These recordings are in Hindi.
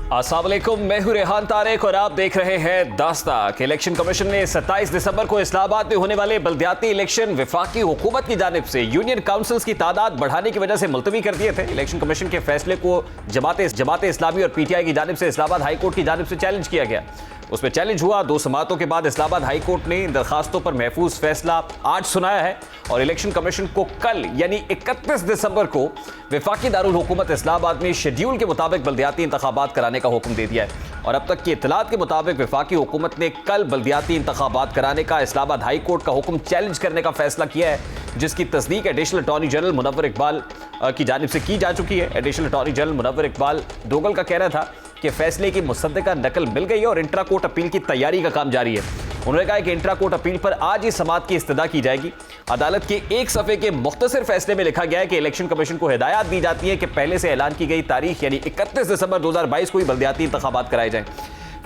अस्सलाम वालेकुम, मैं हूं रेहान तारिक और आप देख रहे हैं दास्ताक। इलेक्शन कमीशन ने 27 दिसंबर को इस्लामाबाद में होने वाले बल्दियाती इलेक्शन वफाकी हुकूमत की जानिब से यूनियन काउंसिल्स की तादाद बढ़ाने की वजह से मुलतवी कर दिए थे। इलेक्शन कमीशन के फैसले को जमात इस्लामी और PTI की जानिब से इस्लामाबाद हाई कोर्ट की जानिब से चैलेंज किया गया। उसमें चैलेंज हुआ। 2 समातों के बाद इस्लामाबाद हाई कोर्ट ने इन दरखास्तों पर महफूज फैसला आज सुनाया है और इलेक्शन कमीशन को कल यानी 31 दिसंबर को वफाकी दारुल हुकूमत इस्लामाबाद में शेड्यूल के मुताबिक बल्दियाती इंतखाबात कराने का हुक्म दे दिया है। और अब तक की इत्तलात के मुताबिक वफाकी हुकूमत ने कल बल्दियाती इंतखाबात कराने का इस्लामाबाद हाई कोर्ट का हुक्म चैलेंज करने का फैसला किया है, जिसकी तस्दीक additional attorney general Munawwar Iqbal की जानिब से की जा चुकी है। Additional attorney general Munawwar Iqbal Dogal का कहना था कि फैसले की मुसद्दका नकल मिल गई है और इंट्रा कोर्ट अपील की तैयारी का काम जारी है। उन्होंने कहा कि इंट्रा कोर्ट अपील पर आज ही समाअत की इस्तदा की जाएगी। अदालत के एक सफ़े के मुख्तसर फैसले में लिखा गया है कि इलेक्शन कमीशन को हिदायत दी जाती है कि पहले से ऐलान की गई तारीख यानी 31 दिसंबर 2022 को ही बल्दियाती इंतखाबात कराए जाएं।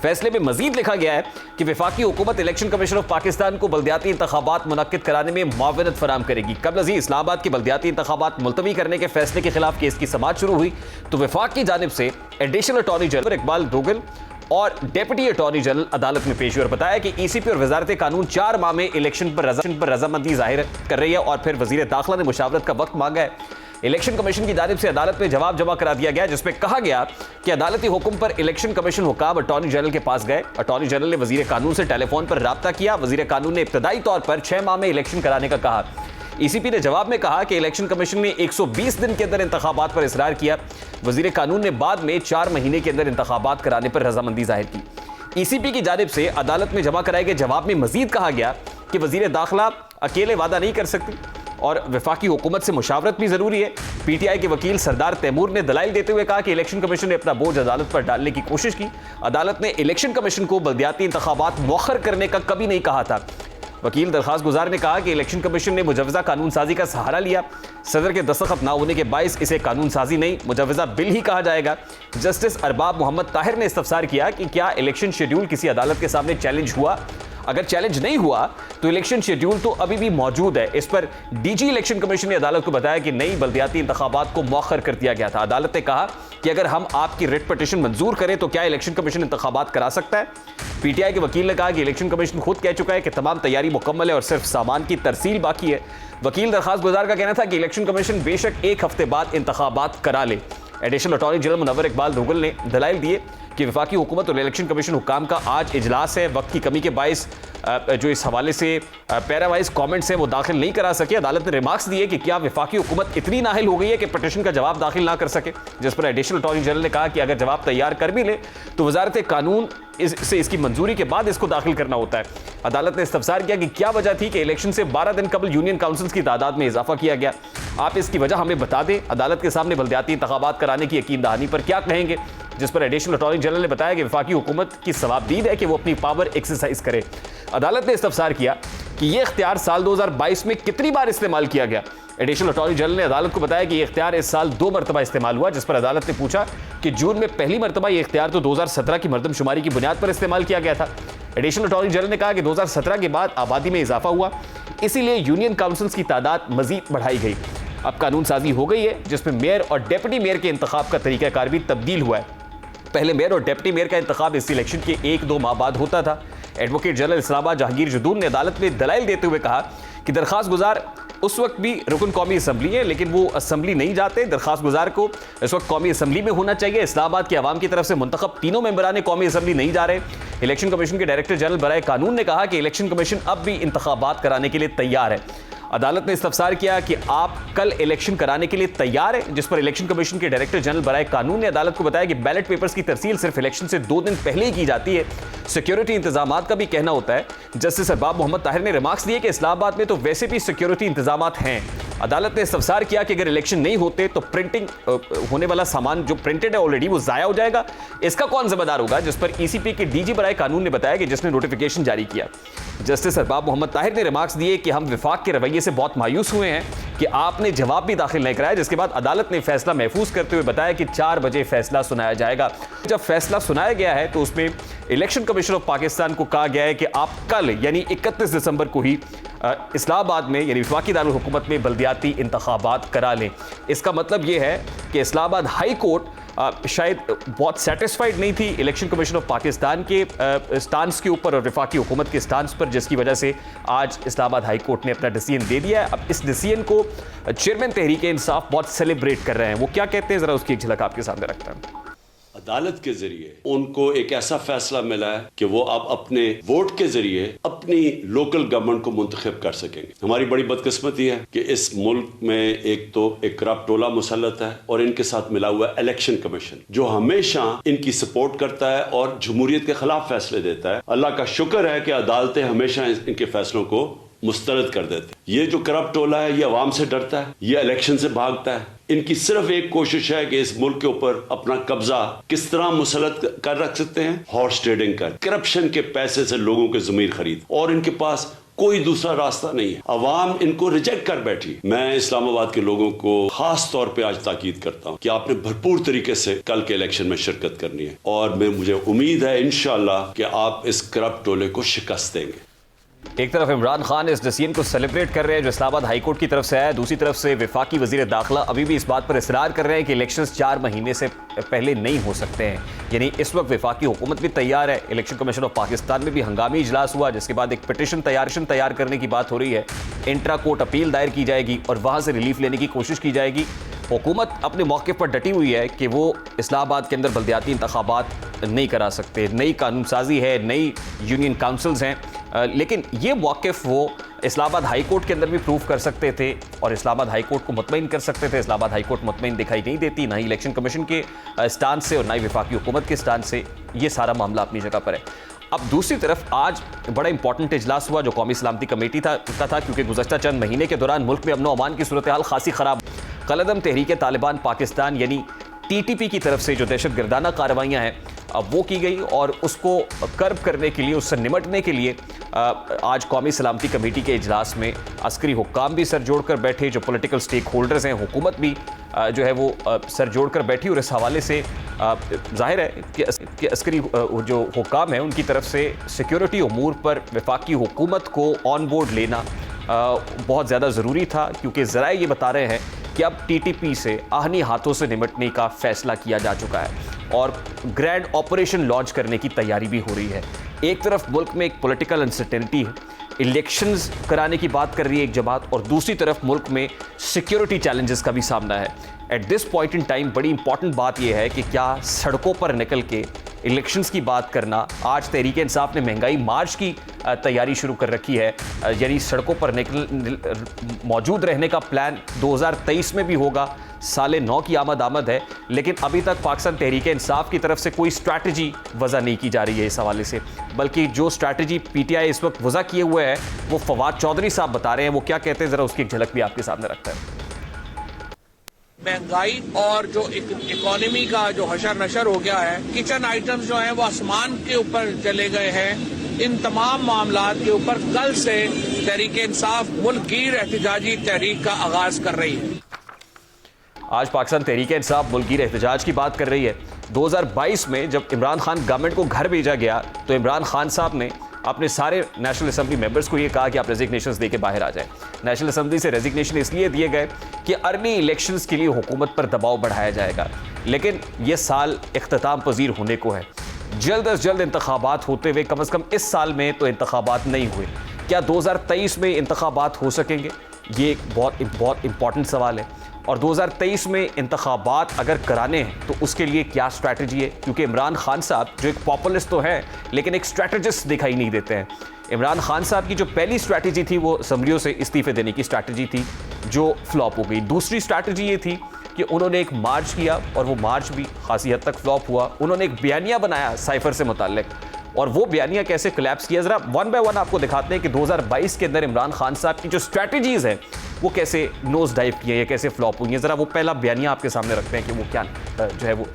फैसले में मजीद लिखा गया है कि वफाकी हुकूमत इलेक्शन कमीशन ऑफ पाकिस्तान को बल्दियाती इंतखाबात मुनक्किद कराने में मुआवनत फराम करेगी। कबल अज़ीं इस्लामाबाद के बल्दियाती इंतखाबात मुलतवी करने के फैसले के खिलाफ केस की समाअत शुरू हुई तो वफाक की जानिब से एडिशनल अटॉर्नी जनरल इकबाल दोगल और डेप्यूटी अटॉर्नी जनरल अदालत में पेश हुए और बताया कि ECP और वजारत कानून 4 माह में इलेक्शन पर रजामंदी जाहिर कर रही है और फिर वजीर दाखिला ने मुशावरत का वक्त मांगा है। इलेक्शन कमीशन की जानिब से अदालत में जवाब जमा करा दिया गया, जिसमें कहा गया कि अदालती हुक्म पर इलेक्शन कमीशन हुकाम अटॉर्नी जनरल के पास गए। अटॉर्नी जनरल ने वजीर कानून से टेलीफोन पर राब्ता किया। वजीर कानून ने इब्तदाई तौर पर 6 माह में इलेक्शन कराने का कहा। ECP ने जवाब में कहा कि इलेक्शन कमीशन ने 120 दिन के अंदर इंतखाबात पर इसरार किया। वजीर कानून ने बाद में 4 महीने के अंदर इंतखाबात कराने पर रजामंदी जाहिर की। ECP की जानिब से अदालत में जमा कराए गए जवाब में मजीद कहा गया कि वजीर दाखिला अकेले वादा नहीं कर सकती और वफाकी हुकूमत से मुशावरत भी जरूरी है। PTI के वकील सरदार तैमूर ने दलाइल देते हुए कहा कि इलेक्शन कमीशन ने अपना बोझ अदालत पर डालने की कोशिश की। अदालत ने इलेक्शन कमीशन को बल्दियाती इंतखाबात मौखर करने का कभी नहीं कहा था। वकील दरखास्त गुजार ने कहा कि इलेक्शन कमीशन ने मुजवजा कानून साजी का सहारा लिया। सदर के दस्तखत ना होने के बायस इसे कानून साजी नहीं मुजवजा बिल ही कहा जाएगा। जस्टिस अरबाब मोहम्मद ताहिर ने इस्तफसार किया कि क्या इलेक्शन शेड्यूल किसी अदालत के सामने चैलेंज हुआ। अगर चैलेंज नहीं हुआ तो इलेक्शन शेड्यूल तो अभी भी मौजूद है। इस पर DG इलेक्शन कमीशन ने अदालत को बताया कि नई बल्दियाती इंतखाबात को मौखर कर दिया गया था। अदालत ने कहा कि अगर हम आपकी रिट पिटीशन मंजूर करें तो क्या इलेक्शन कमीशन इंतखाबात करा सकता है। PTI के वकील ने कहा कि इलेक्शन कमीशन खुद कह चुका है कि तमाम तैयारी मुकम्मल है और सिर्फ सामान की तरसील बाकी है। वकील दरखास्त गुजार का कहना था कि इलेक्शन कमीशन बेशक 1 हफ्ते बाद इंतखाबात करा ले। Additional attorney general Munawwar Iqbal Dogal ने दलाइल दिए कि वफाकी हुकूमत और इलेक्शन कमीशन हुकाम का आज इजलास है। वक्त की कमी के बायस जो इस हवाले से पैरावाइज कमेंट्स हैं वो दाखिल नहीं करा सके। अदालत ने रिमार्क्स दिए कि क्या वफाकी हुकूमत इतनी नाहिल हो गई है कि पटिशन का जवाब दाखिल ना कर सके, जिस पर एडिशनल अटॉर्नी जनरल ने कहा कि अगर जवाब तैयार कर भी ले तो वजारत कानून से इसकी मंजूरी के बाद इसको दाखिल करना होता है। अदालत ने इस्तफसार किया कि क्या वजह थी कि इलेक्शन से 12 दिन कबल यूनियन काउंसिल्स की तादाद में इजाफा किया गया। आप इसकी वजह हमें बता दें। अदालत के सामने बल्दियाती इंतखाबात कराने की यकीन दहानी पर क्या कहेंगे, जिस पर एडिशनल अटॉर्नी जनरल ने बताया कि वफाकी हुकूमत की सवाबदीद है कि वो अपनी पावर एक्सरसाइज करे। अदालत ने इस्तफसार किया कि यह इख्तियार साल 2022 में कितनी बार इस्तेमाल किया गया। एडिशनल अटॉर्नी जनरल ने अदालत को बताया कि यह इख्तियार इस साल 2 मरतबा इस्तेमाल हुआ, जिस पर अदालत ने पूछा कि जून में पहली मरतबा यह इख्तियार तो 2017 की मरदमशुमारी की बुनियाद पर इस्तेमाल किया गया था। एडिशनल अटॉर्नी जनरल ने कहा कि 2017 के बाद आबादी में इजाफा हुआ, इसीलिए यूनियन काउंसिल्स की तादाद मजीद बढ़ाई गई। अब कानून साजी हो गई है जिसमें मेयर और डेप्यूटी मेयर के इंतखाब का तरीकाकार भी तब्दील हुआ है। पहले मेयर और डेप्यूटी मेयर का इंतखाब इस इलेक्शन के 1-2 माह बाद होता था। एडवोकेट जनरल इस्लामाबाद जहांगीर जदून ने अदालत में दलाइल देते हुए कहा कि दरखास्त गुजार उस वक्त भी रुकन कौमी असम्बली है, लेकिन वो असम्बली नहीं जाते। दरखास्त गुजार को इस वक्त कौमी असम्बली में होना चाहिए। इस्लामाबाद के अवाम की तरफ से मुंतखब 3 मेंबरान कौमी असम्बली नहीं जा रहे। इलेक्शन कमीशन के डायरेक्टर जनरल बराए कानून ने कहा कि इलेक्शन कमीशन अब भी इंतखाबात कराने के लिए तैयार है। अदालत ने इस्तफसार किया कि आप कल इलेक्शन कराने के लिए तैयार है, जिस पर इलेक्शन कमीशन के डायरेक्टर जनरल बराए कानून ने अदालत को बताया कि बैलेट पेपर्स की तरसील सिर्फ इलेक्शन से 2 दिन पहले ही की जाती है। सिक्योरिटी इंतजामात का भी कहना होता है। जस्टिस अरबाब मोहम्मद ताहिर ने रिमार्क्स दिए कि इस्लामाबाद में तो वैसे भी सिक्योरिटी इंतजामात हैं। अदालत ने इस्तफसार किया कि अगर इलेक्शन नहीं होते तो प्रिंटिंग होने वाला सामान जो प्रिंटेड है ऑलरेडी वो जाया हो जाएगा। इसका कौन जिम्मेदार होगा, जिस पर ECP के DG बराए कानून ने बताया कि जिसने नोटिफिकेशन जारी किया। जस्टिस अरबाब मोहम्मद ताहिर ने रिमार्क्स दिए कि हम विफाक के रवैये से बहुत मायूस हुए हैं कि आपने जवाब भी दाखिल नहीं कराया, जिसके बाद अदालत ने फैसला महफूज करते हुए बताया कि 4 बजे फैसला सुनाया जाएगा। जब फैसला सुनाया गया है तो उसमें इलेक्शन कमीशन ऑफ पाकिस्तान को कहा गया है कि आप कल यानी 31 दिसंबर को ही इस्लामाबाद में यानी वफाकी दारुल हुकूमत में बल्दियाती इंतखाबात करा लें। इसका मतलब यह है कि इस्लामाबाद हाई कोर्ट शायद बहुत सेटिस्फाइड नहीं थी इलेक्शन कमीशन ऑफ पाकिस्तान के स्टांस के ऊपर और वफाकी हुकूमत के स्टांस पर, जिसकी वजह से आज इस्लामाबाद हाई कोर्ट ने अपना डिसीजन दे दिया है। अब इस डिसीजन को चेयरमैन तहरीक इंसाफ बहुत सेलिब्रेट कर रहे हैं। वो क्या कहते हैं, जरा उसकी एक झलक आपके सामने रखता है। अदालत के जरिए उनको एक ऐसा फैसला मिला है कि वो अब अपने वोट के जरिए अपनी लोकल गवर्नमेंट को मुंतखब कर सकेंगे। हमारी बड़ी बदकिस्मती है कि इस मुल्क में एक तो एक करप्ट टोला मुसल्लत है और इनके साथ मिला हुआ इलेक्शन कमीशन, जो हमेशा इनकी सपोर्ट करता है और जमहूरियत के खिलाफ फैसले देता है। अल्लाह का शुक्र है कि अदालतें हमेशा इनके फैसलों को मुस्तरद कर देते। ये जो करप्ट टोला है ये अवाम से डरता है, ये इलेक्शन से भागता है। इनकी सिर्फ एक कोशिश है कि इस मुल्क के ऊपर अपना कब्जा किस तरह मुसल्लत कर रख सकते हैं, हॉर्स ट्रेडिंग कर, करप्शन के पैसे से लोगों के ज़मीर खरीद, और इनके पास कोई दूसरा रास्ता नहीं है। अवाम इनको रिजेक्ट कर बैठी। मैं इस्लामाबाद के लोगों को खास तौर पे आज ताकीद करता हूँ कि आपने भरपूर तरीके से कल के इलेक्शन में शिरकत करनी है, और मुझे उम्मीद है इंशाअल्लाह कि आप इस करप्ट टोले को शिकस्त देंगे। एक तरफ इमरान खान इस डिसीजन को सेलिब्रेट कर रहे हैं जो इस्लामाबाद हाई कोर्ट की तरफ से आया है, दूसरी तरफ से वफाकी वजीर दाखिला अभी भी इस बात पर इसरार कर रहे हैं कि इलेक्शंस 4 महीने से पहले नहीं हो सकते हैं। यानी इस वक्त वफाकी हुकूमत भी तैयार है। इलेक्शन कमीशन ऑफ पाकिस्तान में भी हंगामी इजलास हुआ, जिसके बाद एक पिटिशन तैयार करने की बात हो रही है। इंट्रा कोर्ट अपील दायर की जाएगी और वहाँ से रिलीफ लेने की कोशिश की जाएगी। हुकूमत अपने मौके पर डटी हुई है कि वो इस्लामाबाद के अंदर बल्दियाती इंतखाबात नहीं करा सकते। नई कानून साजी है, नई यूनियन काउंसिल्स हैं, लेकिन ये मौक़िफ़ वो इस्लामाबाद हाई कोर्ट के अंदर भी प्रूव कर सकते थे और इस्लामाबाद हाई कोर्ट को मुतमईन कर सकते थे। इस्लामाबाद हाई कोर्ट मुतमईन दिखाई नहीं देती, ना ही इलेक्शन कमीशन के स्टांड से और ना ही वफाकी हुकूमत के स्टांड से। ये सारा मामला अपनी जगह पर है। अब दूसरी तरफ आज बड़ा इंपॉर्टेंट इजलास हुआ जो कौमी सलामती कमेटी था, क्योंकि गुज़श्ता चंद महीने के दौरान मुल्क में अमन व अमान की सूरत हाल खासी ख़राब। कलअदम तहरीक तालिबान पाकिस्तान यानी TTP की तरफ से जो दहशतगर्दाना कार्रवाइयाँ हैं अब वो की गई, और उसको कर्ब करने के लिए, उससे निमटने के लिए आज कौमी सलामती कमेटी के इजलास में अस्करी हुक्काम भी सर जोड़ कर बैठे, जो पॉलिटिकल स्टेक होल्डर्स हैं, हुकूमत भी जो है वो सर जोड़ कर बैठी। और इस हवाले से जाहिर है कि अस्करी जो हुक्काम हैं उनकी तरफ से सिक्योरिटी उमूर पर वफाकी हुकूमत को ऑन बोर्ड लेना बहुत ज़्यादा ज़रूरी था, क्योंकि ज़राए ये बता रहे हैं कि अब TTP से आहनी हाथों से निमटने का फैसला किया जा चुका है और ग्रैंड ऑपरेशन लॉन्च करने की तैयारी भी हो रही है। एक तरफ मुल्क में एक पॉलिटिकल अनसर्टेनिटी है, इलेक्शंस कराने की बात कर रही है एक जमात, और दूसरी तरफ मुल्क में सिक्योरिटी चैलेंजेस का भी सामना है। At this point in time बड़ी इंपॉर्टेंट बात यह है कि क्या सड़कों पर निकल के इलेक्शंस की बात करना, आज तहरीक इंसाफ ने महंगाई मार्च की तैयारी शुरू कर रखी है, यानी सड़कों पर मौजूद रहने का प्लान 2023 में भी होगा। साले 9 की आमद है, लेकिन अभी तक पाकिस्तान तहरीक इंसाफ की तरफ से कोई स्ट्रैटेजी वज़ा नहीं की जा रही है इस हवाले से, बल्कि जो स्ट्रैटेजी PTI इस वक्त वज़ा किए हुए है वो फवाद चौधरी साहब बता रहे हैं। वो क्या कहते हैं, ज़रा उसकी एक झलक भी आपके सामने रखता है। महंगाई और जो इकोनॉमी का जो हशर नशर हो गया है, किचन आइटम्स जो हैं वो आसमान के ऊपर चले गए हैं। इन तमाम मामलात के ऊपर कल से तहरीक इंसाफ मुल्कगीर एहतजाजी तहरीक का आगाज कर रही है। आज पाकिस्तान तहरीक इंसाफ मुल्कगीर एहतजाज की बात कर रही है। 2022 में जब इमरान खान गवर्नमेंट को घर भेजा गया तो इमरान खान साहब ने अपने सारे नेशनल असम्बली मेंबर्स को ये कहा कि आप रेजिग्नेशंस दे के बाहर आ जाएं। नेशनल असम्बली से रेजिग्नेशन इसलिए दिए गए कि अर्ली इलेक्शंस के लिए हुकूमत पर दबाव बढ़ाया जाएगा, लेकिन ये साल इख्तिताम पजीर होने को है। जल्द अज जल्द इंतखाबात होते हुए, कम अज़ कम इस साल में तो इंतखाबात नहीं हुए, क्या 2023 में इंतखाबात हो सकेंगे? ये एक बहुत इंपॉर्टेंट सवाल है। और 2023 में इंतखाबात अगर कराने हैं तो उसके लिए क्या स्ट्रैटेजी है, क्योंकि इमरान खान साहब जो एक पॉपुलिस्ट तो हैं लेकिन एक स्ट्रैटेजिस्ट दिखाई नहीं देते हैं। इमरान खान साहब की जो पहली स्ट्रैटेजी थी वो असम्बलियों से इस्तीफे देने की स्ट्रैटेजी थी, जो फ्लॉप हो गई। दूसरी स्ट्रैटेजी ये थी कि उन्होंने एक मार्च किया और वो मार्च भी खासी हद तक फ्लॉप हुआ। उन्होंने एक बयानिया बनाया साइफर से मुताल्लिक, और वो बयानिया कैसे कोलैप्स किया, ज़रा वन बाय वन आपको दिखाते हैं कि 2022 के अंदर इमरान खान साहब की जो स्ट्रैटेजीज़ हैं वो कैसे नोज डाइव किए या कैसे फ्लॉप हुई हैं। ज़रा वो पहला बयानिया आपके सामने रखते हैं कि वो क्या जो है वो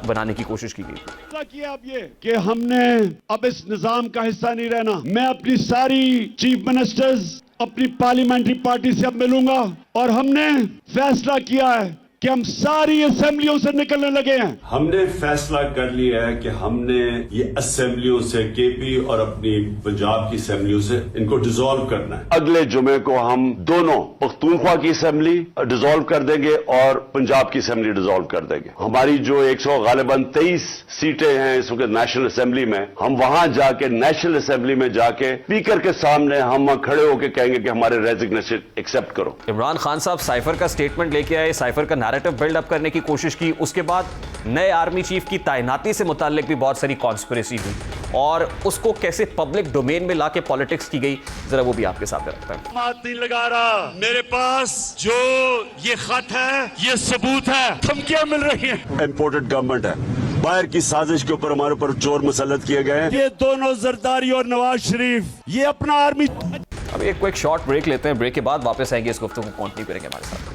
बनाने की कोशिश की गई। किया अब ये कि हमने अब इस निजाम का हिस्सा नहीं रहना। मैं अपनी सारी चीफ मिनिस्टर्स, अपनी पार्लियामेंट्री पार्टी से अब मिलूंगा और हमने फैसला किया है कि हम सारी असेंबलियों से निकलने लगे हैं। हमने फैसला कर लिया है कि हमने ये असेंबलियों से केपी और अपनी पंजाब की असेंबलियों से इनको डिसॉल्व करना है। अगले जुमे को हम दोनों पख्तूनख्वा की असेंबली डिसॉल्व कर देंगे और पंजाब की असेंबली डिसॉल्व कर देंगे। हमारी जो 123 सीटें हैं इस वक्त नेशनल असेंबली में, हम वहां जाके नेशनल असेंबली में जाके स्पीकर के सामने हम खड़े होकर कहेंगे कि हमारे रेजिग्नेशन एक्सेप्ट करो। इमरान खान साहब साइफर का स्टेटमेंट लेके आए, साइफर का नैरेटिव बिल्ड अप करने की कोशिश की, उसके बाद नए आर्मी चीफ की तैनाती से मुताल्लिक भी बहुत सारी कॉन्स्पिरेसी हुई और उसको कैसे पब्लिक डोमेन में लाके पॉलिटिक्स की गई, जरा वो भी आपके सामने रखता है। हाथ नहीं लगा रहा, मेरे पास जो ये खत है ये सबूत है, धमकियां मिल रही हैं। इंपोर्टेड गवर्नमेंट है, बाहर की साजिश के ऊपर हमारे ऊपर चोर मुसल्लत किए गए हैं। ये दोनों जरदारी और नवाज शरीफ ये अपना आर्मी। अब एक क्विक शॉर्ट ब्रेक लेते हैं, ब्रेक के बाद वापस आएंगे, इस गुफ्तगू को कंटिन्यू करेंगे हमारे साथ।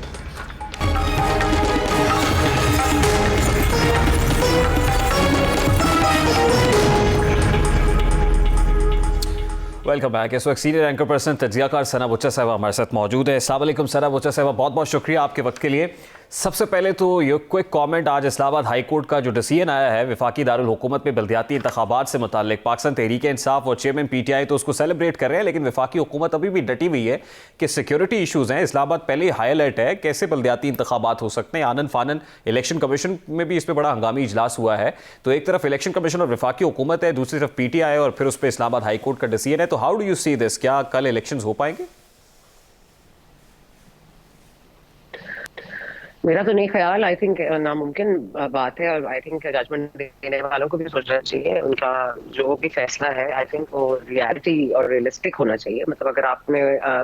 Welcome back. इस वक्त सीनियर एंकर पर्सन तजियाकार सना बुच्चा साहब हमारे साथ मौजूद है। अस्सलाम वालेकुम सना बुच्चा साहब, बहुत बहुत शुक्रिया आपके वक्त के लिए। सबसे पहले तो ये क्विक कमेंट, आज इस्लामाबाद हाई कोर्ट का जो डिसीजन आया है वफाकी दारुल हुकूमत में बल्दियाती इंतखाबात से मुताल्लिक, पाकिस्तान तहरीक इंसाफ और चेयरमैन PTI तो उसको सेलिब्रेट कर रहे हैं, लेकिन वफाकी हुकूमत अभी भी डटी हुई है कि सिक्योरिटी इशूज़ हैं। इस्लामाबाद पहले ही हाई अलर्ट है, कैसे बल्दियाती इंतखाबात हो सकते हैं। आनन फानन इलेक्शन कमीशन में भी इस पर बड़ा हंगामी इजलास हुआ है। तो एक तरफ इलेक्शन कमीशन और वफाकी हुकूमत है, दूसरी तरफ PTI और फिर उस पर इस्लामाबाद हाई कोर्ट का डिसीजन है। तो how do you see this, क्या कल इलेक्शन हो पाएंगे? मेरा तो नहीं ख्याल, आई थिंक नामुमकिन बात है और आई थिंक जजमेंट देने वालों को भी सोचना चाहिए, उनका जो भी फैसला है आई थिंक वो रियलिटी और रियलिस्टिक होना चाहिए। मतलब अगर आपने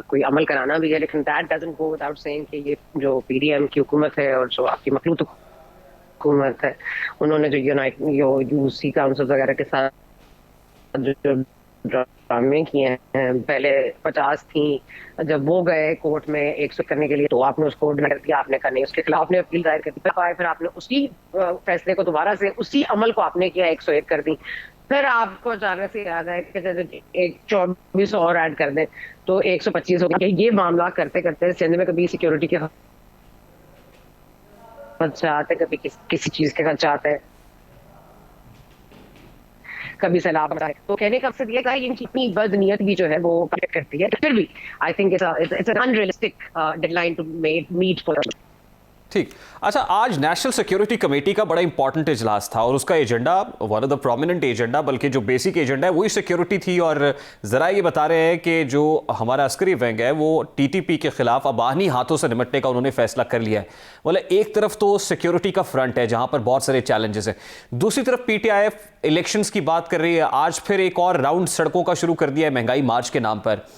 कोई अमल कराना भी है, लेकिन that doesn't go without saying कि ये जो PDM की हुकूमत है और जो आपकी मखलूत हुकूमत है, उन्होंने जो यूसी काउंसिल वगैरह के साथ जो ड्रामे किए हैं, पहले 50 थी, जब वो गए कोर्ट में 100 करने के लिए तो आपने उसको डिनाई कर दिया, आपने करने उसके खिलाफ ने अपील दायर कर दी, फिर आपने उसी फैसले को दोबारा से उसी अमल को आपने किया 101 कर दी, फिर आपको अचानक से याद है कि एक 24 और ऐड कर दें तो 125 हो गया। ये मामला करते करते सिंध में कभी सिक्योरिटी के खर्चा आते, कभी किसी चीज के खर्चा आते हैं, कभी सैलाब आता है। तो कहने का मकसद ये है इनकी इतनी बदनीयत भी जो है वो करती है, फिर भी I think it's an unrealistic deadline to meet for. ठीक, अच्छा, आज नेशनल सिक्योरिटी कमेटी का बड़ा इंपॉर्टेंट इजलास था और उसका agenda, one of the prominent agenda, बल्कि जो बेसिक एजेंडा है वही सिक्योरिटी थी। और ज़रा ये बता रहे हैं कि जो हमारा अस्करी विंग है वो TTP के खिलाफ अबानी हाथों से निपटने का उन्होंने फैसला कर लिया है। बोले एक तरफ तो सिक्योरिटी का फ्रंट है जहाँ पर बहुत सारे चैलेंजेस हैं, दूसरी तरफ PTI इलेक्शंस की बात कर रही है। आज फिर एक और राउंड सड़कों का शुरू कर दिया है महंगाई मार्च के नाम पर।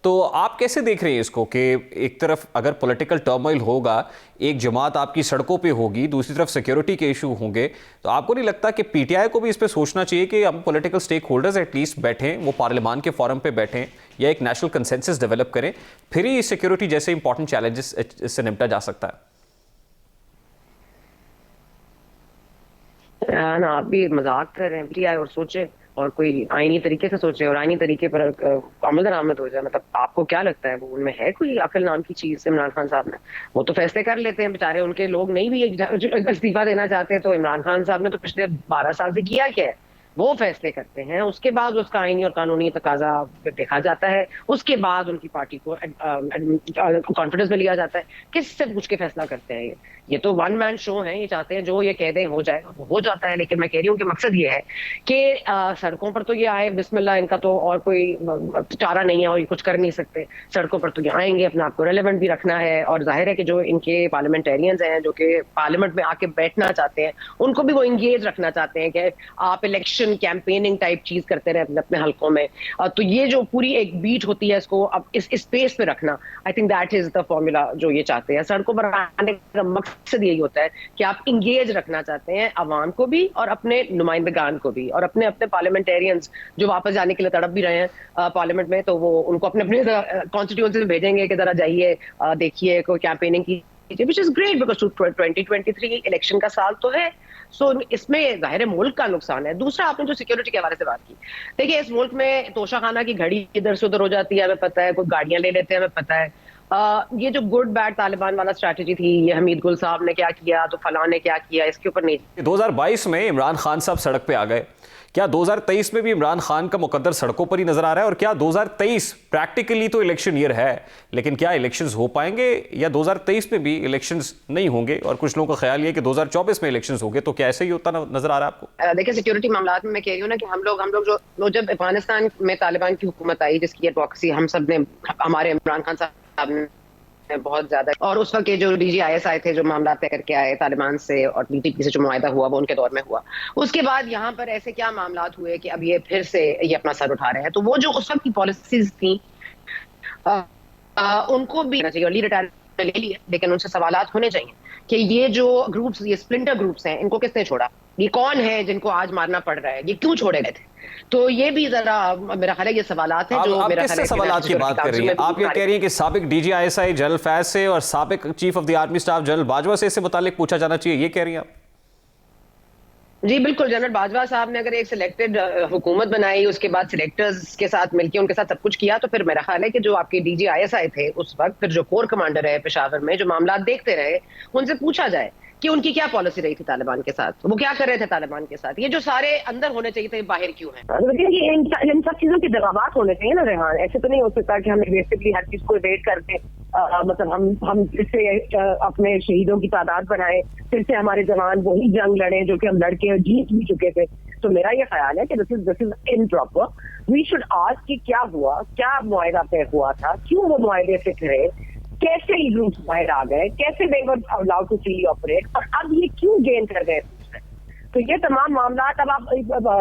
तो आप कैसे देख रहे हैं इसको कि एक तरफ अगर पॉलिटिकल टर्मोइल होगा, एक जमात आपकी सड़कों पे होगी, दूसरी तरफ सिक्योरिटी के इशू होंगे, तो आपको नहीं लगता कि PTI को भी इस पे सोचना चाहिए कि हम पॉलिटिकल स्टेक होल्डर्स एटलीस्ट बैठें, वो पार्लियामान के फोरम पे बैठें या एक नेशनल कंसेंसस डेवलप करें, फिर ही सिक्योरिटी जैसे इंपॉर्टेंट चैलेंजेस इससे निपटा जा सकता है? ना आप भी मजाक कर रहे हैं PTI और सोचे और कोई आईनी तरीके से सोचे और आईनी तरीके पर अमल दरामद हो जाए। मतलब आपको क्या लगता है वो उनमें है कोई अकल नाम की चीज? इमरान खान साहब ने वो तो फैसले कर लेते हैं बेचारे, उनके लोग नहीं भी इस्तीफा देना चाहते, तो इमरान खान साहब ने तो पिछले 12 साल से किया क्या है? वो फैसले करते हैं, उसके बाद उसका आईनी और कानूनी तकाजा देखा जाता है, उसके बाद उनकी पार्टी को कॉन्फिडेंस में लिया जाता है। किससे पूछ के फैसला करते हैं? ये तो वन मैन शो है, ये चाहते हैं जो ये कह दें हो जाएगा, वो हो जाता है। लेकिन मैं कह रही हूँ कि मकसद ये है कि सड़कों पर तो ये आए, बिस्मिल्लाह, इनका तो और कोई चारा नहीं है और ये कुछ कर नहीं सकते। सड़कों पर तो ये आएंगे, अपने आप को रेलेवेंट भी रखना है, और जाहिर है कि जो इनके पार्लियामेंटेरियंस हैं जो कि पार्लियामेंट में आके बैठना चाहते हैं, उनको भी वो इंगेज रखना चाहते हैं कि आप इलेक्शन कैंपेनिंग टाइप चीज करते रहे अपने अपने हलकों में। तो ये जो पूरी एक बीट होती है, इसको अब इस स्पेस पे रखना, I think that is the formula जो ये चाहते हैं। सड़कों पर आने का मकसद यही होता है कि आप इंगेज रखना चाहते हैं अवाम को भी और अपने नुमाइंदगान को भी, और अपने अपने पार्लियामेंटेरियंस जो वापस जाने के लिए तड़प भी रहे हैं पार्लियामेंट में, तो वो उनको अपने अपने कॉन्स्टिट्यूएंसी में भेजेंगे कि जरा जाइए, देखिए, कोई कैंपेनिंग की, which is great because 2023 election का साल तो है। सो इसमें जाहिर है मुल्क का नुकसान है। दूसरा, आपने जो सिक्योरिटी के हवाले से बात की, देखिए इस मुल्क में तोशाखाना की घड़ी इधर से उधर हो जाती है, हमें पता है, कोई गाड़ियां ले लेते हैं, हमें पता है, ये जो गुड बैड तालिबान वाला स्ट्रैटेजी थी, ये हमीद गुल साहब ने क्या किया तो फलां ने क्या किया, इसके ऊपर नहीं। 2022 में इमरान खान साहब सड़क पे आ गए, क्या 2023 में भी इमरान खान का मुकद्दर सड़कों पर ही नजर आ रहा है? और क्या 2023 प्रैक्टिकली तो इलेक्शन ईयर है, लेकिन क्या इलेक्शंस हो पाएंगे या 2023 में भी इलेक्शंस नहीं होंगे? और कुछ लोगों का ख्याल ये कि 2024 में इलेक्शंस होंगे, तो क्या ऐसे ही होता नजर आ रहा है आपको? देखिए, सिक्योरिटी मामलात में मैं कह रही हूँ ना कि हम लोग जो जब अफगानिस्तान में तालिबान की हुकूमत आई, जिसकी एडवोकेसी हम सब ने, हमारे इमरान खान साहब ने बहुत ज्यादा, और उस वक्त के जो DGISI थे जो मामला तय करके आए तालिबान से और TTP से जो मुआहिदा हुआ वो उनके दौर में हुआ। उसके बाद यहाँ पर ऐसे क्या मामलात हुए कि अब ये फिर से ये अपना सर उठा रहे हैं? तो वो जो उस वक्त की पॉलिसीज थी उनको भी चाहिए, अर्ली रिटायरमेंट ले लिया, लेकिन उनसे सवालात होने चाहिए कि ये जो ग्रुप्स, ये स्प्लिंटर ग्रुप्स हैं, इनको किसने छोड़ा? ये कौन है जिनको आज मारना पड़ रहा है? ये क्यों छोड़े गए थे? तो ये भी जरा मेरा ख्याल है ये सवालात हैं जो मेरा ख्याल है। सवालात की बात कर रही हैं आप, ये कह रही हैं कि साबिक DGISI जनरल फैज से और साबिक chief of the army staff general Bajwa से इससे मुतालिक पूछा जाना चाहिए, ये कह रही हैं आप? जी बिल्कुल, जनरल बाजवा साहब ने अगर एक सिलेक्टेड हुकूमत बनाई, उसके बाद सिलेक्टर्स के साथ मिलकर उनके साथ सब कुछ किया, तो फिर मेरा ख्याल है कि जो आपके DGISI थे उस वक्त, फिर जो कोर कमांडर है पेशावर में, जो मामला देखते रहे, उनसे पूछा जाए कि उनकी क्या पॉलिसी रही थी तालिबान के साथ, वो क्या कर रहे थे तालिबान के साथ? ये जो सारे अंदर होने चाहिए थे, बाहर क्यों है? इन सब चीजों के जवाब होने चाहिए ना रेहान। ऐसे तो नहीं हो सकता कि हम बेसिकली हर चीज को वेट करके मतलब हम फिर से अपने शहीदों की तादाद बढ़ाएं, फिर से हमारे जवान वही जंग लड़े जो कि हम लड़के जीत भी चुके थे। तो मेरा ये ख्याल है कि this is improper. We should ask कि क्या हुआ, क्या मुआहिदा तय हुआ था, क्यों वो मुआहिदे से थे, कैसे ये ग्रुप्स बाहर आ गए, कैसे they were allowed to freely operate, और अब ये क्यों गेन कर गए? तो ये तमाम मामला अब आप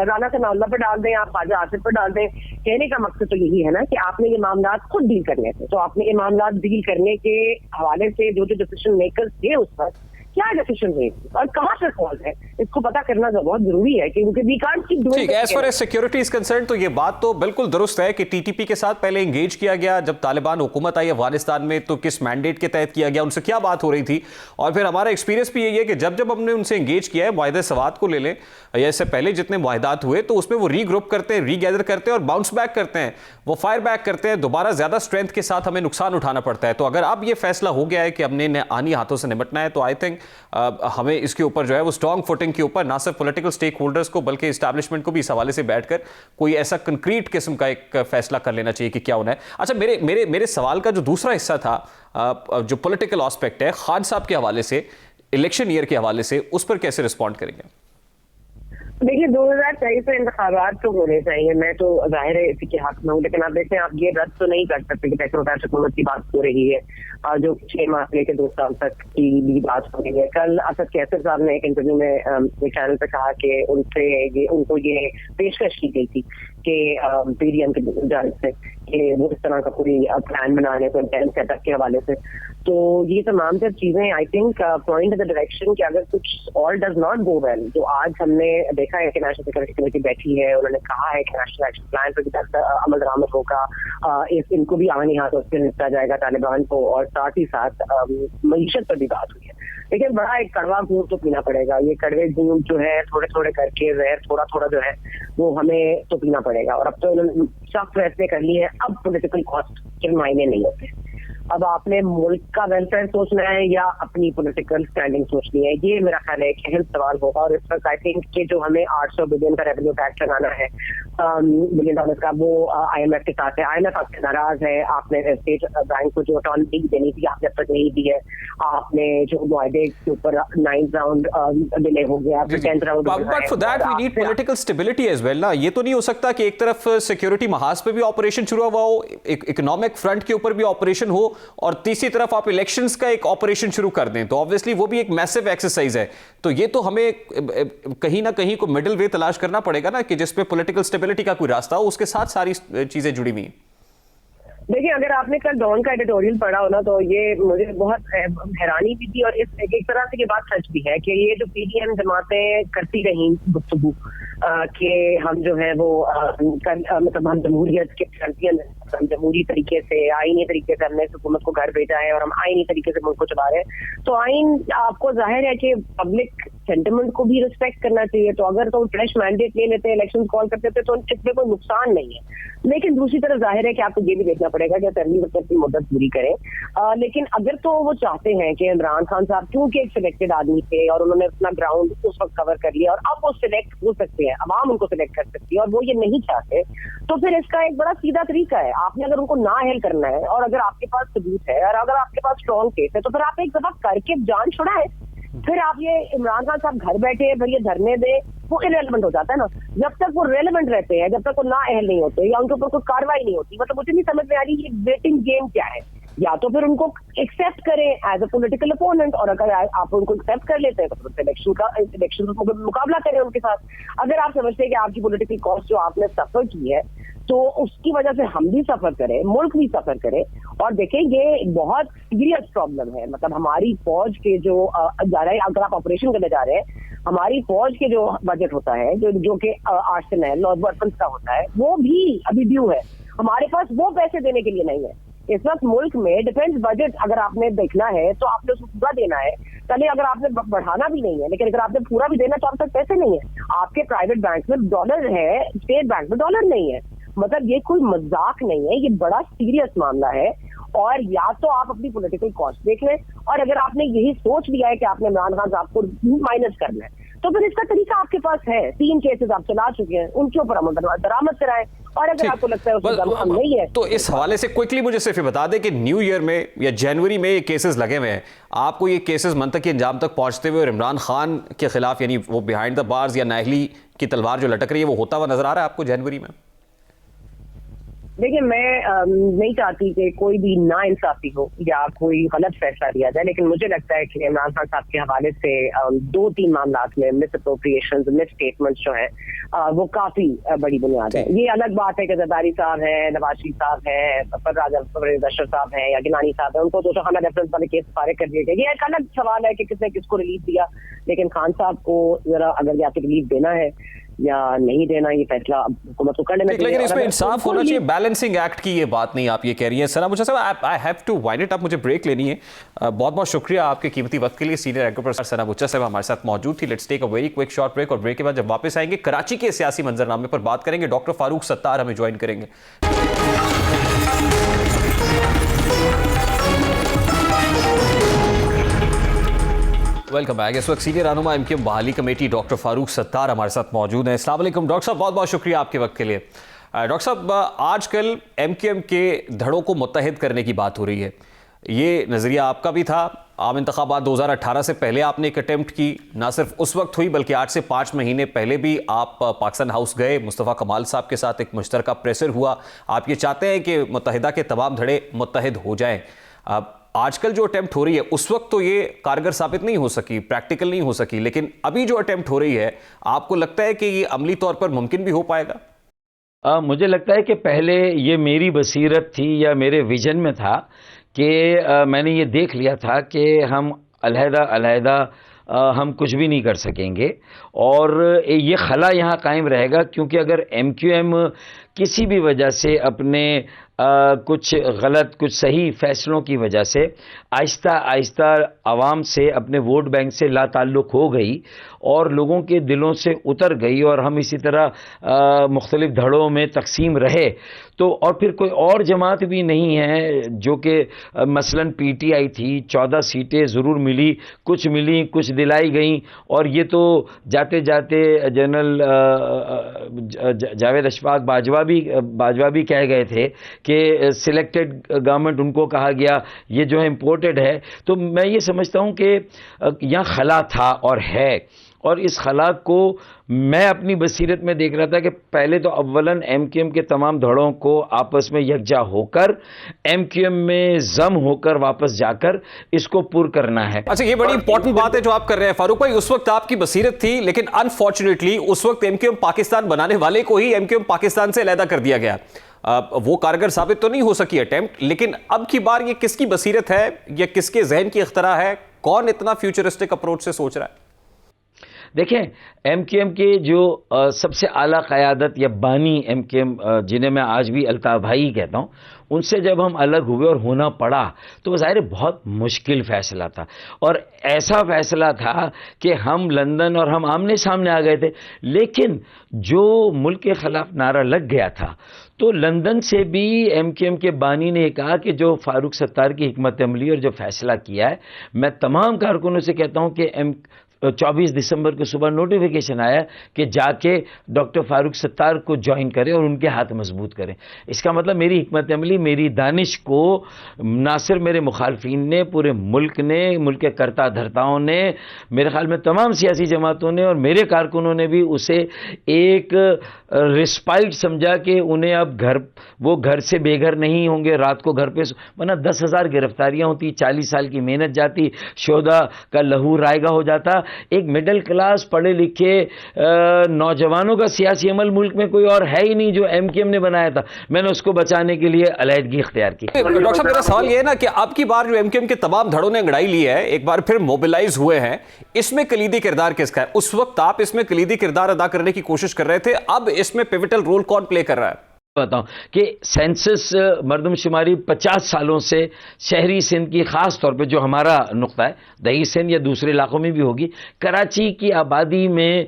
राना सनाउल्लाह पर डाल दें, आप ख्वाजा आसिफ पर डाल दें। कहने का मकसद तो यही है ना कि आपने ये मामला खुद डील करने थे, तो आपने ये मामला डील करने के हवाले से जो डिसीजन मेकर्स थे उस वक्त क्या डिसीजन हुई और कहां से फॉल्ट है, इसको पता करना बहुत जरूरी है, क्योंकि वी कांट कीप डूइंग। ठीक है, as far as security is concern तो ये बात तो बिल्कुल दुरुस्त है कि TTP के साथ पहले एंगेज किया गया, जब तालिबान हुकूमत आई अफगानिस्तान में तो किस मैंडेट के तहत किया गया, उनसे क्या बात हो रही थी। और फिर हमारा एक्सपीरियंस भी यही है कि जब जब हमने उनसे एंगेज किया है, मुआहिदे सवात को ले लें या इससे पहले जितने मुआहिदात हुए, तो उसमें वो रीग्रुप करते हैं, रीगैदर करते हैं और बाउंस बैक करते हैं, वो फायर बैक करते हैं, दोबारा ज्यादा स्ट्रेंथ के साथ हमें नुकसान उठाना पड़ता है। तो अगर अब ये फैसला हो गया है कि हमने आनी हाथों से निपटना है, तो आई थिंक हमें इसके ऊपर जो है वो स्ट्रॉन्ग फुटिंग के ऊपर ना सिर्फ पॉलिटिकल स्टेक होल्डर्स को बल्कि एस्टैब्लिशमेंट को भी इस हवाले से बैठकर कोई ऐसा कंक्रीट किस्म का एक फैसला कर लेना चाहिए कि क्या होना है। अच्छा, मेरे सवाल का जो दूसरा हिस्सा था, जो पॉलिटिकल एस्पेक्ट है खान साहब के हवाले से, इलेक्शन ईयर के हवाले से, उस पर कैसे रिस्पॉन्ड करेंगे? देखिए, 2023 में इंतखाबात तो होने चाहिए, मैं तो जाहिर है इसी के हक में हूँ, लेकिन आप देखते हैं आप ये रद्द तो नहीं कर सकते कि टेक्नोक्रेट हुकूमत की बात हो रही है, जो 6 माह से लेकर 2 साल तक की भी बात हो रही है। कल असद कैसर साहब ने एक इंटरव्यू में एक चैनल पे कहा कि उनको ये पेशकश की गई थी कि PDM के जानिब से कि वो इस तरह का पूरी प्लान बनाने को इंटेंट सेटअप के हवाले से। तो ये तमाम सब चीजें I think point in the direction कि अगर कुछ और डज नॉट गो वेल, जो आज हमने देखा है कि नेशनल सिक्योरिटी कमेटी बैठी है, उन्होंने कहा है कि नेशनल एक्शन प्लान पर अमल दरामद होगा, इनको भी आनी हाथों से निपटा जाएगा तालिबान को, और साथ ही साथ मईशत पर भी बात हुई है। लेकिन बड़ा एक कड़वा घूंट तो पीना पड़ेगा, ये कड़वे घूंट जो है थोड़े थोड़े करके जहर थोड़ा थोड़ा जो है वो हमें तो पीना पड़ेगा। और अब तो उन्होंने सख्त फैसले कर लिए हैं, अब पॉलिटिकल कॉस्ट के मायने नहीं होते। अब आपने मुल्क का वेलफेयर सोचना है या अपनी पॉलिटिकल स्टैंडिंग सोचनी है, ये मेरा ख्याल है एक अहम सवाल होगा। और इस वक्त आई थिंक कि जो हमें 800 बिलियन का रेवेन्यू टैक्स लगाना है $1 बिलियन का, वो IMF के साथ है। IMF आपसे नाराज है, आपने स्टेट बैंक को जो ऑटोनॉमी देनी थी आपने अब तक नहीं दी है, आपने जो मुआहदे के ऊपर 9th राउंड डिले हो गया, 10th round. But for that we need political stability as well ना। ये तो नहीं हो सकता कि एक तरफ सिक्योरिटी महाज पे भी ऑपरेशन शुरू हुआ हो, इकोनॉमिक फ्रंट के ऊपर भी ऑपरेशन हो, और तीसरी तरफ आप इलेक्शंस का एक ऑपरेशन शुरू कर दें, तो ऑब्वियसली वो भी एक मैसिव एक्सरसाइज है। तो ये तो हमें कहीं ना कहीं को मिडिल वे तलाश करना पड़ेगा ना, कि जिसपे पॉलिटिकल स्टेबिलिटी का कोई रास्ता हो, उसके साथ सारी चीजें जुड़ी हुई हैं। देखिए, अगर आपने कल डॉन का एडिटोरियल पढ़ा हो ना, तो ये मुझे बहुत हैरानी भी थी, और इस एक तरह से ये बात सच भी है कि ये जो PDM जमातें करती रही गुफ्तगू कि हम जो है वो मतलब हम जमहूरियत के चैंपियन जमहूरी तरीके से, आईनी तरीके से हमने हुकूमत को घर भेजा है और हम आईनी तरीके से मुल्क को चला रहे हैं, तो आइन आपको जाहिर है कि पब्लिक सेंटिमेंट को भी रिस्पेक्ट करना चाहिए। तो अगर तो फ्रेश मैंडेट ले लेते, इलेक्शन कॉल करते थे, तो इसमें कोई नुकसान नहीं है। लेकिन दूसरी तरफ जाहिर है कि आपको ये भी देखना पड़ेगा कि असेंबली वक्त की मुद्दत पूरी करें। लेकिन अगर तो वो चाहते हैं कि इमरान खान साहब क्योंकि एक सिलेक्टेड आदमी थे और उन्होंने अपना ग्राउंड उस वक्त कवर कर लिया और अब वो सिलेक्ट हो सकते हैं, अवाम उनको सिलेक्ट कर सकती है, और वो ये नहीं चाहते, तो फिर इसका एक बड़ा सीधा तरीका है, आपने अगर उनको ना हेल करना है और अगर आपके पास सबूत है और अगर आपके पास स्ट्रॉन्ग केस है, तो फिर आप एक दफा करके जान छुड़ाएं। फिर आप ये इमरान खान साहब घर बैठे फिर ये धरने दे, वो इरेलेवेंट हो जाता है ना। जब तक वो रेलेवेंट रहते हैं, जब तक वो ना अहल नहीं होते या उनके ऊपर कोई कार्रवाई नहीं होती, मतलब मुझे नहीं समझ में आ रही ये वेटिंग गेम क्या है। या तो फिर उनको एक्सेप्ट करें एज अ पॉलिटिकल अपोनेंट, और अगर आप उनको एक्सेप्ट कर लेते हैं तो फिर इलेक्शन मुकाबला करें उनके साथ। अगर आप समझते हैं कि आपकी पॉलिटिकल कॉस्ट जो आपने सफर की है, तो उसकी वजह से हम भी सफर करें, मुल्क भी सफर करे। और देखें ये बहुत सीरियस प्रॉब्लम है, मतलब हमारी फौज के जो जा रहे हैं, अगर आप ऑपरेशन करने जा रहे हैं, हमारी फौज के जो बजट होता है, जो कि आर्सेनल और वेपन्स का होता है, वो भी अभी ड्यू है। हमारे पास वो पैसे देने के लिए नहीं है इस वक्त मुल्क में। डिफेंस बजट अगर आपने देखना है तो आपने उसको पूरा देना है, चले अगर आपने बढ़ाना भी नहीं है, लेकिन अगर आपने पूरा भी देना तो आपके पास पैसे नहीं है। आपके प्राइवेट बैंक में डॉलर है, स्टेट बैंक में डॉलर नहीं है। मतलब ये कोई मजाक नहीं है, ये बड़ा सीरियस मामला है। और या तो आप अपनी पॉलिटिकल कॉस्ट देख लें, और अगर आपने यही सोच लिया है कि आपने इमरान खान साहब को माइनस करना है, तो फिर इसका तरीका आपके पास है। 3 केसेस आप चला चुके हैं, उनके ऊपर अमल दरामद कराएं, और अगर आपको लगता है उसमें दम नहीं है, तो इस हवाले से क्विकली मुझे सिर्फ बता दें कि न्यू ईयर में या जनवरी में ये केसेस लगे हुए हैं, आपको ये केसेस मंतकी अंजाम तक पहुंचते हुए और इमरान खान के खिलाफ यानी वो बिहाइंड द बार्स या नाहली की तलवार जो लटक रही है वो होता हुआ नजर आ रहा है आपको जनवरी में? देखिए, मैं नहीं चाहती कि कोई भी ना इंसाफी हो या कोई गलत फैसला दिया जाए, लेकिन मुझे लगता है कि इमरान खान साहब के हवाले से 2-3 मामला में मिस अप्रोप्रिएशन, मिस स्टेटमेंट्स जो है वो काफी बड़ी बुनियाद है। ये अलग बात है कि जरदारी साहब है, नवाज शरीफ साहब है, परवेज अशरफ साहब है या गिलानी साहब है, उनको दोषाखाना रेफरेंस वाले केस फारिग कर दिए गए। ये एक अलग सवाल है कि किसने किसको रिलीफ दिया, लेकिन खान साहब को जरा अगर या तो रिलीफ देना है या नहीं देना, ये फैसला हुकूमत को कर लेना चाहिए। लेकिन इसमें इंसाफ होना चाहिए, बैलेंसिंग एक्ट की ये बात नहीं आप ये कह रही हैं। सना मुझे साहब I have to wind it up, मुझे ब्रेक लेनी है। बहुत बहुत शुक्रिया आपके कीमती वक्त के लिए। Senior anchor person Sana Bucha साहब हमारे साथ मौजूद थी। Let's take a very quick short break, और ब्रेक के बाद जब वापस आएंगे कराची के सियासी मंजरनामे पर बात करेंगे। डॉक्टर फारूक सत्तार हमें ज्वाइन करेंगे। Welcome back. इस वक्त सीनियर रहनुमा एमकेएम बहाली कमेटी डॉक्टर फारूक सत्तार हमारे साथ मौजूद हैं। अस्सलाम वालेकुम डॉक्टर साहब, बहुत बहुत शुक्रिया आपके वक्त के लिए। डॉक्टर साहब, आजकल एमकेएम के धड़ों को मुत्तहिद करने की बात हो रही है, ये नज़रिया आपका भी था। आम इंतखाबात 2018 से पहले आपने एक अटेम्प्ट की, ना सिर्फ उस वक्त हुई बल्कि 8 से 5 महीने पहले भी आप पाकिस्तान हाउस गए, मुस्तफ़ा कमाल साहब के साथ एक मुश्तरका प्रेशर हुआ। आप ये चाहते हैं कि मुत्तहिदा के तमाम धड़े मुत्तहिद हो जाएं। अब आजकल जो अटेम्प्ट हो रही है, उस वक्त तो ये कारगर साबित नहीं हो सकी, प्रैक्टिकल नहीं हो सकी, लेकिन अभी जो अटेम्प्ट हो रही है, आपको लगता है कि ये अमली तौर पर मुमकिन भी हो पाएगा? मुझे लगता है कि पहले ये मेरी बसीरत थी या मेरे विजन में था कि मैंने ये देख लिया था कि हम अलहदा हम कुछ भी नहीं कर सकेंगे और ये खला यहाँ कायम रहेगा, क्योंकि अगर एमक्यूएम किसी भी वजह से अपने कुछ गलत कुछ सही फैसलों की वजह से आहिस्ता आहिस्ता आवाम से, अपने वोट बैंक से लाताल्लुक़ हो गई और लोगों के दिलों से उतर गई और हम इसी तरह मुख्तलिफ धड़ों में तकसीम रहे, तो और फिर कोई और जमात भी नहीं है जो कि मसलन पीटीआई थी, 14 सीटें ज़रूर मिली, कुछ दिलाई गई, और ये तो जाते जाते जनरल जावेद अशफाक बाजवा भी कह गए थे कि सिलेक्टेड गवर्नमेंट उनको कहा गया, ये जो है इम्पोर्टेड है। तो मैं ये समझता हूँ कि यहाँ खला था और है, और इस खला को मैं अपनी बसीरत में देख रहा था कि पहले तो अव्वलन एमक्यूएम के तमाम धड़ों को आपस में यकजा होकर, एमक्यूएम में जम होकर वापस जाकर इसको पुर करना है। अच्छा, ये बड़ी इंपॉर्टेंट बात है जो आप कर रहे हैं फारूक भाई। उस वक्त आपकी बसीरत थी, लेकिन अनफॉर्चुनेटली उस वक्त एमक्यूएम पाकिस्तान बनाने वाले को ही एमक्यूएम पाकिस्तान से अलहदा कर दिया गया। वो कारगर साबित तो नहीं हो सकी अटेम्प्ट, लेकिन अब की बार ये किसकी बसीरत है या किसके जहन की इख्तरा है? कौन इतना फ्यूचरिस्टिक अप्रोच से सोच रहा है? देखें, एमक्यूएम के जो सबसे आला क़यादत या बानी एमक्यूएम जिन्हें मैं आज भी अल्ताफ़ भाई कहता हूँ, उनसे जब हम अलग हुए और होना पड़ा तो ज़ाहिर बहुत मुश्किल फ़ैसला था, और ऐसा फ़ैसला था कि हम लंदन और हम आमने सामने आ गए थे। लेकिन जो मुल्क के ख़िलाफ़ नारा लग गया था, तो लंदन से भी एमक्यूएम के बानी ने कहा कि जो फ़ारूक सत्तार की हिकमत अमली और जो फ़ैसला किया है, मैं तमाम कारकुनों से कहता हूँ कि 24 दिसंबर को सुबह नोटिफिकेशन आया कि जाके डॉक्टर फ़ारूक सत्तार को ज्वाइन करें और उनके हाथ मजबूत करें। इसका मतलब मेरी हिकमत अमली, मेरी दानिश को ना सिर्फ मेरे मुखालफिन ने, पूरे मुल्क ने, मुल्क के कर्ता धर्ताओं ने, मेरे ख्याल में तमाम सियासी जमातों ने और मेरे कारकुनों ने भी उसे एक रिस्पाइट समझा कि उन्हें अब वो घर से बेघर नहीं होंगे, रात को घर पे, वरना 10,000 गिरफ्तारियाँ होती, 40 साल की मेहनत जाती, शोधा का लहू रायगा हो जाता। एक मिडिल क्लास पढ़े लिखे नौजवानों का सियासी अमल मुल्क में कोई और है ही नहीं जो एमक्यूएम ने बनाया था। मैंने उसको बचाने के लिए अलहदगी इख्तियार की। डॉक्टर साहब, मेरा सवाल ये है ना कि अब की बार जो एमक्यूएम के तमाम धड़ों ने अंगड़ाई ली है, एक बार फिर मोबिलाइज हुए हैं, इसमें कलीदी किरदार किसका है? उस वक्त आप इसमें कलीदी किरदार अदा करने की कोशिश कर रहे थे, अब इसमें पिवटल रोल कौन प्ले कर रहा है? बताऊं कि सेंसस मरदमशुमारी 50 सालों से शहरी सिंध की, ख़ास तौर पे जो हमारा नुक्ता है, दही सिंध या दूसरे इलाकों में भी होगी, कराची की आबादी में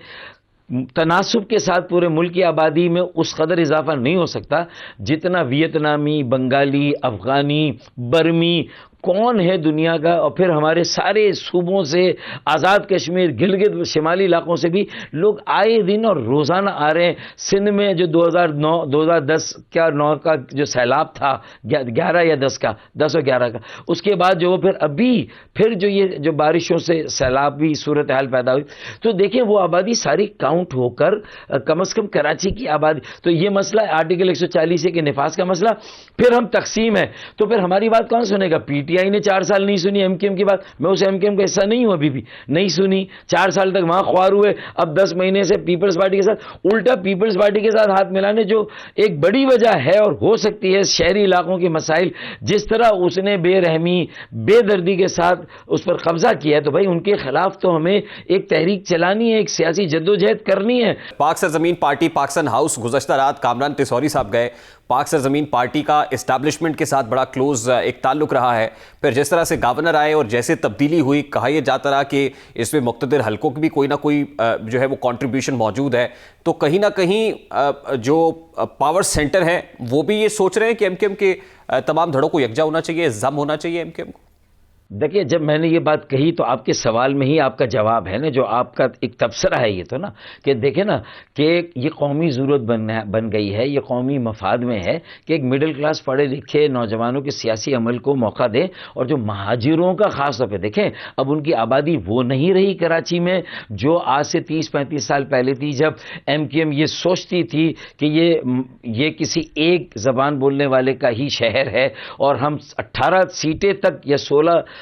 तनासुब के साथ पूरे मुल्क की आबादी में उस कदर इजाफा नहीं हो सकता जितना वियतनामी, बंगाली, अफ़गानी, बर्मी, कौन है दुनिया का, और फिर हमारे सारे सूबों से, आज़ाद कश्मीर, गिलगित शिमाली इलाकों से भी लोग आए दिन और रोज़ाना आ रहे हैं। सिंध में जो 2010 क्या 9 का जो सैलाब था, 11 या 10 का, 10 और 11 का, उसके बाद जो फिर अभी फिर जो ये जो बारिशों से सैलाबी सूरत हाल पैदा हुई, तो देखिए वो आबादी सारी काउंट होकर कम से कम कराची की आबादी, तो ये मसला आर्टिकल 140 के निफाज का मसला, फिर हम तकसीम है, तो फिर हमारी बात कौन सुनेगा? पीटीआई ने 4 साल नहीं सुनी एमक्यूएम की बात, मैं उस एमक्यूएम का हिस्सा नहीं हूं, अभी भी नहीं सुनी, 4 साल तक वहां ख्वार हुए, अब 10 महीने से पीपल्स पार्टी के साथ, उल्टा पीपल्स पार्टी के साथ हाथ मिलाने, जो एक बड़ी वजह है और हो सकती है शहरी इलाकों के मसाइल, जिस तरह उसने बेरहमी, बेदर्दी के साथ उस पर कब्जा किया है, तो भाई उनके खिलाफ तो हमें एक तहरीक चलानी है, एक सियासी जद्दोजहद करनी है। पाक सरजमीन पार्टी पाकिस्तान हाउस गुज़श्ता रात कामरान तिसौरी साहब गए। पाक सरजमीन पार्टी का इस्टेब्लिशमेंट के साथ बड़ा क्लोज एक ताल्लुक रहा है, फिर जिस तरह से गवर्नर आए और जैसे तब्दीली हुई, कहा यह जाता रहा कि इसमें मुक़्तदिर हलकों की भी कोई ना कोई जो है वो कंट्रीब्यूशन मौजूद है, तो कहीं ना कहीं जो पावर सेंटर है वो भी ये सोच रहे हैं कि एमक्यूएम के तमाम धड़ों को यकजा होना चाहिए, जम होना चाहिए एमक्यूएम को। देखिए, जब मैंने ये बात कही तो आपके सवाल में ही आपका जवाब है ना, जो आपका एक तबसरा है ये तो ना, कि देखें ना कि ये कौमी ज़रूरत बन गई है, ये कौमी मफाद में है कि एक मिडिल क्लास पढ़े लिखे नौजवानों के सियासी अमल को मौका दें, और जो महाजिरों का ख़ास तौर पे देखें, अब उनकी आबादी वो नहीं रही कराची में जो आज से 30-35 साल पहले थी, जब एमक्यूएम ये सोचती थी कि ये किसी एक ज़बान बोलने वाले का ही शहर है और हम 18 सीटें तक या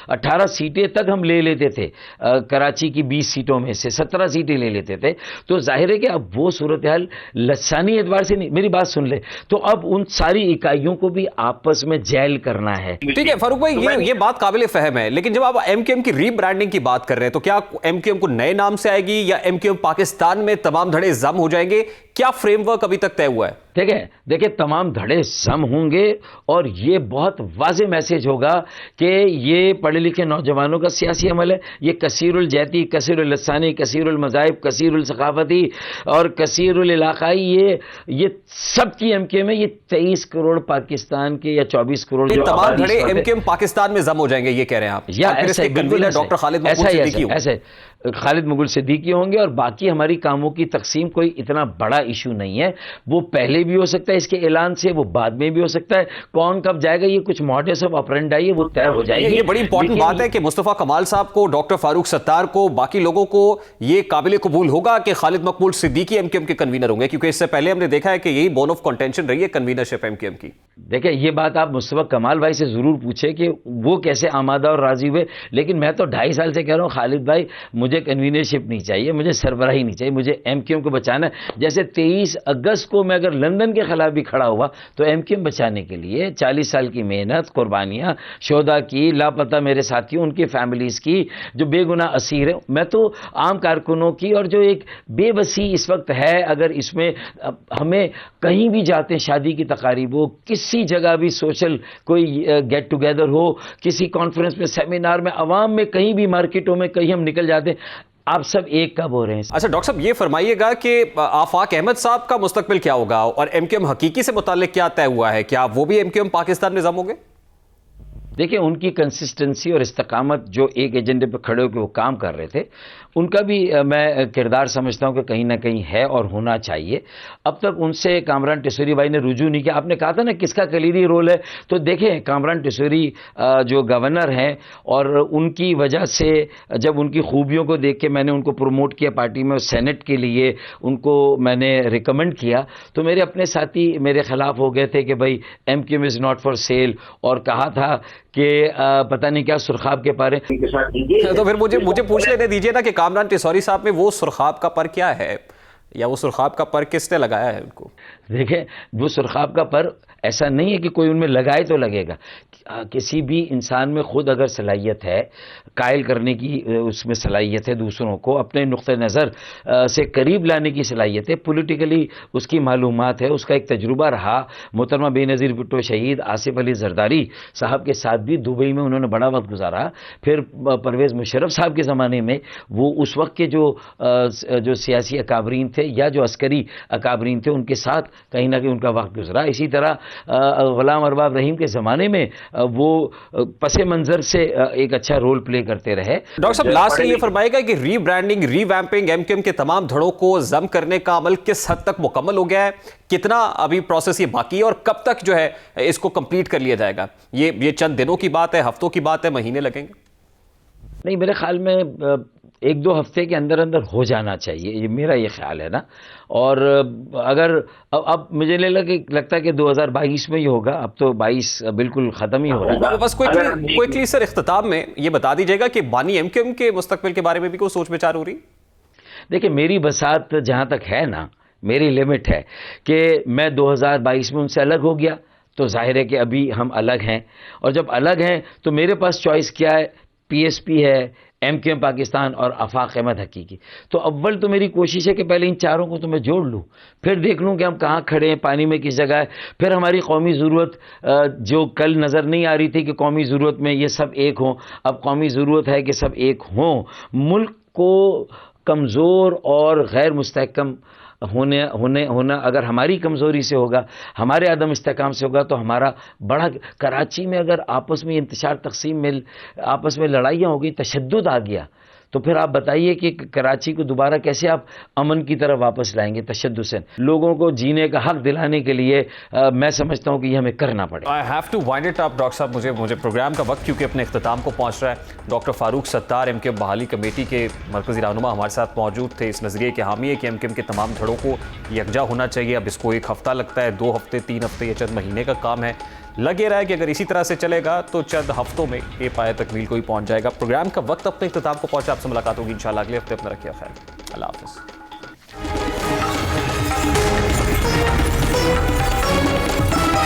18 सीटें तक हम ले लेते थे, कराची की 20 सीटों में से 17 सीटें ले लेते थे, तो जाहिर है कि अब वो सूरत हाल लसानी एतबार से नहीं, मेरी बात सुन ले, तो अब उन सारी इकाइयों को भी आपस में जेल करना है। ठीक है फारूक भाई, ये बात काबिल फहम है, लेकिन जब आप एमक्यूएम की रीब्रांडिंग की बात कर रहे हैं, तो क्या एमक्यूएम को नए नाम से आएगी या एमक्यूएम पाकिस्तान में तमाम धड़े जम हो जाएंगे? क्या फ्रेमवर्क अभी तक तय हुआ है? देखिए तमाम धड़े जम होंगे और ये बहुत वाज़ेह मैसेज होगा कि ये पढ़े लिखे नौजवानों का सियासी अमल है, ये कसीरुल जहती, कसीरुल लसानी, कसीरुल मज़ाहिब, कसीरुल सकाफती और कसीरुल इलाकाई, ये सब की एमक्यूएम में, ये 23 करोड़ पाकिस्तान के या 24 करोड़ जो तमाम धड़े एमक्यूएम पाकिस्तान में जम हो जाएंगे, ये कह रहे हैं आप? या ऐसे डॉक्टर खालिद मकबूल सिद्दीकी ऐसे खालिद मकबूल सिद्दीकी होंगे, और बाकी हमारी कामों की तकसीम कोई इतना बड़ा इशू नहीं है, वो पहले भी हो सकता है इसके ऐलान से, वो बाद में भी हो सकता है, कौन कब जाएगा ये कुछ मॉडस ऑफ ऑपरेंडी है, वो तय हो जाएगी। ये बड़ी इंपॉर्टेंट बात है कि मुस्तफा कमाल साहब को, डॉक्टर फारूक सत्तार को, बाकी लोगों को ये काबिल कबूल होगा कि खालिद मकबूल सिद्दीकी एमक्यूएम के कन्वीनर होंगे, क्योंकि इससे पहले हमने देखा है कि यही बोन ऑफ कंटेंशन रही है कन्वीनरशिप एमक्यूएम की। देखिए, ये बात आप मुस्तफा कमाल भाई से जरूर पूछे कि वो कैसे आमादा और राजी हुए, लेकिन मैं तो 2.5 साल से कह रहा हूँ खालिद भाई, मुझे कन्वीनरशिप नहीं चाहिए, मुझे सरबराही नहीं चाहिए, मुझे एमक्यूएम को बचाना है। जैसे 23 अगस्त को मैं अगर लंदन के खिलाफ भी खड़ा हुआ तो एमक्यूएम बचाने के लिए 40 साल की मेहनत, कुर्बानियाँ, शोधा की, लापता मेरे साथियों, उनकी फैमिलीज़ की, जो बेगुनाह असीर है, मैं तो आम कारकुनों की, और जो एक बेबसी इस वक्त है, अगर इसमें हमें कहीं भी जाते हैं, शादी की तकारीब हो, किसी जगह भी सोशल कोई गेट टुगेदर हो, किसी कॉन्फ्रेंस में, सेमिनार में, आवाम में, कहीं भी मार्केटों में कहीं हम निकल जाते हैं, आप सब एक कब हो रहे हैं। अच्छा डॉक्टर साहब, ये फरमाइएगा कि आफाक अहमद साहब का मुस्तकबिल क्या होगा और एमक्यूएम हकीकी से मुताल्लिक क्या तय हुआ है? क्या वो भी एमक्यूएम पाकिस्तान में जम होंगे? देखिए, उनकी कंसिस्टेंसी और इस्तकामत, जो एक एजेंडे पर खड़े होकर वो काम कर रहे थे, उनका भी मैं किरदार समझता हूं कि कहीं ना कहीं है और होना चाहिए। अब तक उनसे कामरान टिसोरी भाई ने रुजू नहीं किया। आपने कहा था ना किसका कलीदी रोल है, तो देखें कामरान टिसोरी जो गवर्नर हैं, और उनकी वजह से जब उनकी खूबियों को देख के मैंने उनको प्रमोट किया पार्टी में, सेनेट के लिए उनको मैंने रिकमेंड किया, तो मेरे अपने साथी मेरे खिलाफ हो गए थे कि भाई MQM is not for sale, और कहा था कि पता नहीं क्या सुरखाब के पारे। तो फिर मुझे पूछ लेने दीजिए ना कि कामरान टिसोरी साहब में वो सुरखाब का पर क्या है, या वो सुरखाब का पर किसने लगाया है उनको? देखें, वो सुरखाब का पर ऐसा नहीं है कि कोई उनमें लगाए तो लगेगा। किसी भी इंसान में खुद अगर सलाहियत है, कायल करने की उसमें सलाहियत है, दूसरों को अपने नुक्ते नज़र से करीब लाने की सलाहियत है, पॉलिटिकली उसकी मालूमात है, उसका एक तजुर्बा रहा। मोहतरमा बेनज़ीर भुट्टो शहीद आसिफ अली जरदारी साहब के साथ भी दुबई में उन्होंने बड़ा वक्त गुजारा। फिर परवेज़ मुशर्रफ साहब के ज़माने में वो उस वक्त के जो सियासी अकाबरीन थे या जो अस्करी अकाबरीन थे, उनके साथ कहीं ना कहीं उनका वक्त गुजरा। इसी तरह गुलाम अरबाब रहीम के ज़माने में वो पसे मंज़र से एक अच्छा रोल प्ले करते रहे। डॉक्टर साहब, लास्ट में ये फरमाएगा कि रीब्रांडिंग, रीवैम्पिंग एमक्यूएम के तमाम धड़ों को जम करने का अमल किस हद तक मुकम्मल हो गया है, कितना अभी प्रोसेस ये बाकी है, और कब तक जो है इसको कंप्लीट कर लिया जाएगा? ये चंद दिनों की बात है, हफ्तों की बात है, महीने लगेंगे? नहीं, मेरे ख्याल में 1-2 हफ्ते के अंदर अंदर हो जाना चाहिए, ये मेरा ये ख्याल है ना। और अगर अब मुझे लगता है कि 2022 में ही होगा। अब तो 22 बिल्कुल ख़त्म ही हो रहा है। बस क्विकली सर इख्तिताम में ये बता दीजिएगा कि बानी एमक्यूएम के मुस्तकबिल के बारे में भी कोई सोच विचार हो रही? देखिए, मेरी बसात जहाँ तक है ना, मेरी लिमिट है कि मैं 2022 में उनसे अलग हो गया, तो जाहिर है कि अभी हम अलग हैं, और जब अलग हैं तो मेरे पास चॉइस क्या है? पीएसपी है, एमक्यूएम पाकिस्तान और आफाक अहमद हकीकी। तो अव्वल तो मेरी कोशिश है कि पहले इन चारों को तो मैं जोड़ लूँ, फिर देख लूँ कि हम कहाँ खड़े हैं, पानी में किस जगह है। फिर हमारी कौमी ज़रूरत जो कल नज़र नहीं आ रही थी कि कौमी ज़रूरत में ये सब एक हों, अब कौमी ज़रूरत है कि सब एक हों। मुल्क को कमज़ोर और गैर मुस्तहकम होना अगर हमारी कमज़ोरी से होगा, हमारे अदम इस्तेकाम से होगा, तो हमारा बड़ा कराची में अगर आपस में इंतशार तकसीम में आपस में लड़ाइयाँ हो गई, तशद्दुद आ गया, तो फिर आप बताइए कि कराची को दोबारा कैसे आप अमन की तरफ वापस लाएंगे? तशद्दुद से लोगों को जीने का हक दिलाने के लिए मैं समझता हूँ कि ये हमें करना पड़ेगा। I have to wind it up doctor साहब, मुझे प्रोग्राम का वक्त क्योंकि अपने इख्तिताम को पहुँच रहा है। डॉक्टर फारूक सत्तार एमक्यूएम बहाली कमेटी के मरकज़ी रहनुमा हमारे साथ मौजूद थे। इस नज़रिए के हामी है कि एमक्यूएम के तमाम धड़ों को यकजा होना चाहिए। अब इसको 1 हफ्ता लगता है, 2 हफ्ते, 3 हफ्ते या चंद महीने का काम है। लगे रहा है कि अगर इसी तरह से चलेगा तो चंद हफ्तों में ये पाया तकमील को ही पहुंच जाएगा। प्रोग्राम का वक्त अपने इख्तिताम को पहुंचा। आपसे मुलाकात होगी इंशाल्लाह अगले हफ्ते। अपना रखिए ख्याल। अल्लाह हाफ़िज़।